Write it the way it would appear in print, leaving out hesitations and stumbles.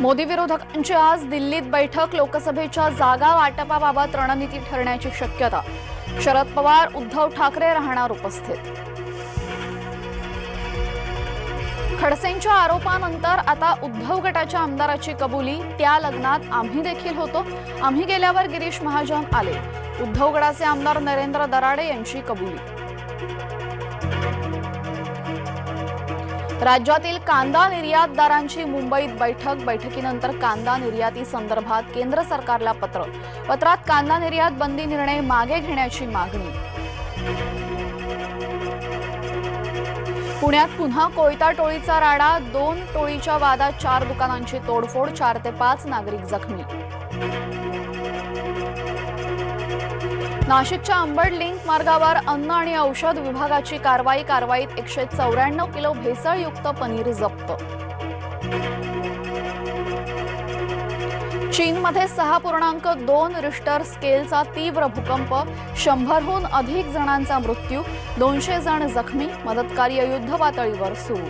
मोदी विरोधकांची आज दिल्लीत बैठक। लोकसभेच्या जागा वाटपाबाबत रणनीती ठरण्याची शक्यता। शरद पवार, उद्धव ठाकरे राहणार उपस्थित। खडसेंच्या आरोपानंतर आता उद्धव गटाच्या आमदाराची कबुली। त्या लग्नात आम्ही देखील होतो, आम्ही गेल्यावर गिरीश महाजन आले। उद्धव गटाचे आमदार नरेंद्र दराडे यांची कबुली। राज्यातील कांदा निर्यातदारांची मुंबईत बैठक। बैठकीनंतर कांदा निर्याती संदर्भात केंद्र सरकारला पत्र। पत्रात कांदा निर्यात बंदी निर्णय मागे घेण्याची मागणी। पुण्यात पुन्हा कोयता टोळीचा राडा। 2 टोळीच्या वादात 4 दुकानांची तोडफोड। 4 ते 5 नागरिक जखमी। नाशिकच्या अंबड लिंक मार्गावर अन्न आणि औषध विभागाची कारवाईत 194 किलो भेसळयुक्त पनीर जप्त। चीनमध्ये 6.2 रिश्टर स्केलचा तीव्र भूकंप। 100हून अधिक जणांचा मृत्यू, 200 जण जखमी। मदतकार्य युद्धपातळीवर सुरू।